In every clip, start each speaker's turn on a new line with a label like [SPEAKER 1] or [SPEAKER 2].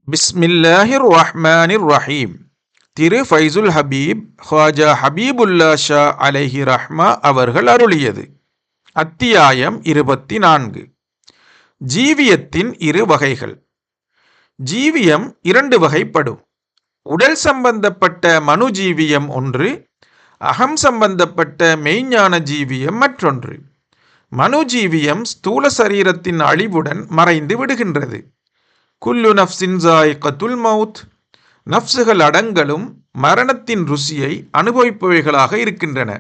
[SPEAKER 1] பிஸ்மில்லாஹிர் ரஹ்மானிர் ரஹீம். திரு ஃபைசுல் ஹபீப் ஹாஜா ஹபீபுல்லா ஷா அலைஹி ரஹ்மா அவர்கள் அருளியது. அத்தியாயம் 24. ஜீவியத்தின் இரு வகைகள். ஜீவியம் இரண்டு வகைப்படும். உடல் சம்பந்தப்பட்ட மனு ஜீவியம் ஒன்று, அகம் சம்பந்தப்பட்ட மெய்ஞான ஜீவியம் மற்றொன்று. மனு ஜீவியம் ஸ்தூல சரீரத்தின் அழிவுடன் மறைந்து விடுகின்றது. குல்லு நஃப்ஸின் ஸாயிகத்துல் மவுத், நஃப்ஸுகள் அடங்கலும் மரணத்தின் ருசியை அனுபவிப்பவைகளாக இருக்கின்றன.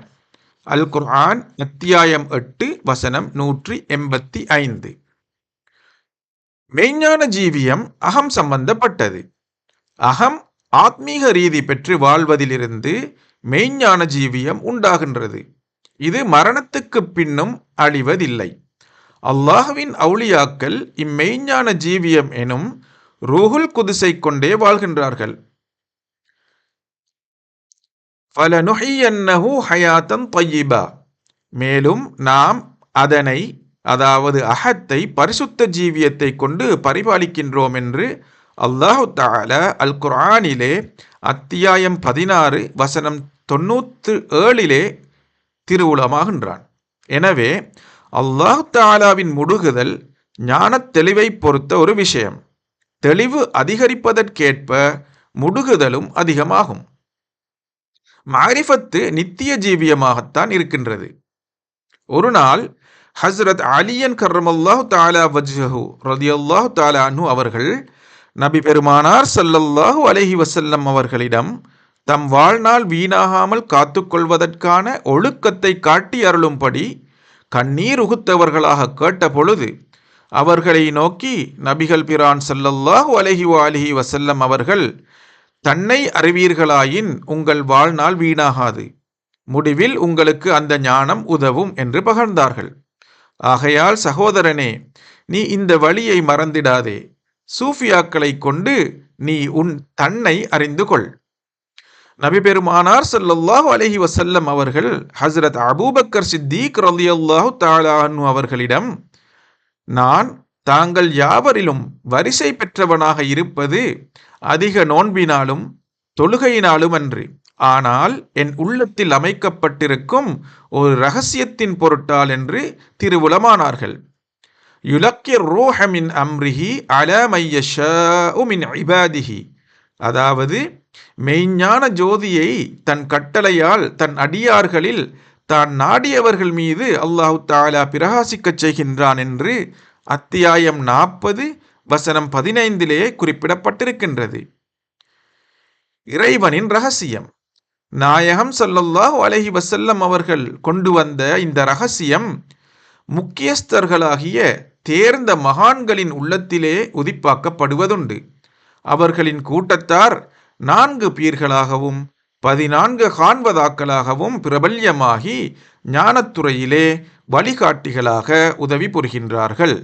[SPEAKER 1] அல் குர்ஆன் அத்தியாயம் 8 வசனம் 185. மெய்ஞான ஜீவியம் அகம் சம்பந்தப்பட்டது. அகம் ஆத்மீக ரீதி பெற்று வாழ்வதிலிருந்து மெய்ஞான ஜீவியம் உண்டாகின்றது. இது மரணத்துக்கு பின்னும் அழிவதில்லை. அல்லாஹ்வின் அவுலியாக்கள் இம்மெய்ஞான ஜீவியம் எனும் ரூஹுல் குதுஸை கொண்டே வாழ்கின்றார்கள். ஃபலனுஹியன்னஹு ஹயாத்தன் தய்யிபா, மேலும் நாம் அதனை, அதாவது அஹத்தை, பரிசுத்த ஜீவியத்தை கொண்டு பரிபாலிக்கின்றோம் என்று அல்லாஹு தஆலா அல் குர்ஆனிலே அத்தியாயம் 16 வசனம் 97 திருவுளமாகின்றான். எனவே அல்லாஹ் தஆலாவின் முடுகுதல் ஞானத் தெளிவை பொறுத்த ஒரு விஷயம். தெளிவு அதிகரிப்பதற்கேற்ப முடுகுதலும் அதிகமாகும். மாரிஃபத்து நித்திய ஜீவியமாகத்தான் இருக்கின்றது. ஒரு நாள் ஹஸ்ரத் அலியன் கர்ரமல்லாஹு தஆலா வஜ்ஹஹு ரலியல்லாஹு தஆலா அன்ஹு அவர்கள் நபி பெருமானார் ஸல்லல்லாஹு அலைஹி வஸல்லம் அவர்களிடம் தம் வாழ்நாள் வீணாகாமல் காத்துக்கொள்வதற்கான ஒழுக்கத்தை காட்டி அருளும்படி கண்ணீர் உகுத்தவர்களாக கேட்ட பொழுது அவர்களை நோக்கி நபிகள் பிரான் ஸல்லல்லாஹு அலைஹி வஸல்லம் அவர்கள், தன்னை அறிவீர்களாயின் உங்கள் வாழ்நாள் வீணாகாது, முடிவில் உங்களுக்கு அந்த ஞானம் உதவும் என்று பகர்ந்தார்கள். ஆகையால் சகோதரனே, நீ இந்த வழியை மறந்திடாதே. சூஃபியாக்களை கொண்டு நீ உன் தன்னை அறிந்து கொள். நபி பெருமானார் ஸல்லல்லாஹு அலைஹி வஸல்லம் அவர்கள் ஹஸ்ரத் அபூபக்கர் சித்தீக் ரலியல்லாஹு தஆலா அன்ஹு அவர்களிடம், நான் தாங்கள் யாவரிலும் வரிசை பெற்றவனாக இருப்பது அதிக நோன்பினாலும் தொழுகையினாலும் அன்று, ஆனால் என் உள்ளத்தில் அமைக்கப்பட்டிருக்கும் ஒரு இரகசியத்தின் பொருட்டால் என்று திருவுளமானார்கள். யுலக்கிர் ரூஹ மின் அம்ரிஹி அலா மை யஷாஉ மின் இபாதிஹி, அதாவது மெய்ஞான ஜோதியை தன் கட்டளையால் தன் அடியார்களில் தான் நாடியவர்கள் மீது அல்லாஹு தஆலா பிரகாசிக்கச் செய்கின்றான் என்று அத்தியாயம் 40 வசனம் 15 குறிப்பிடப்பட்டிருக்கின்றது. இறைவனின் ரகசியம். நாயகம் ஸல்லல்லாஹு அலைஹி வஸல்லம் அவர்கள் கொண்டு வந்த இந்த ரகசியம் முக்கியஸ்தர்களாகிய தேர்ந்த மகான்களின் உள்ளத்திலே உதிப்பாக்கப்படுவதுண்டு. அவர்களின் கூட்டத்தார் 4 பீர்களாகவும் 14 காண்பதாக்களாகவும் பிரபல்யமாகி ஞானத்துறையிலே வழிகாட்டிகளாக உதவி புரிகின்றார்கள்.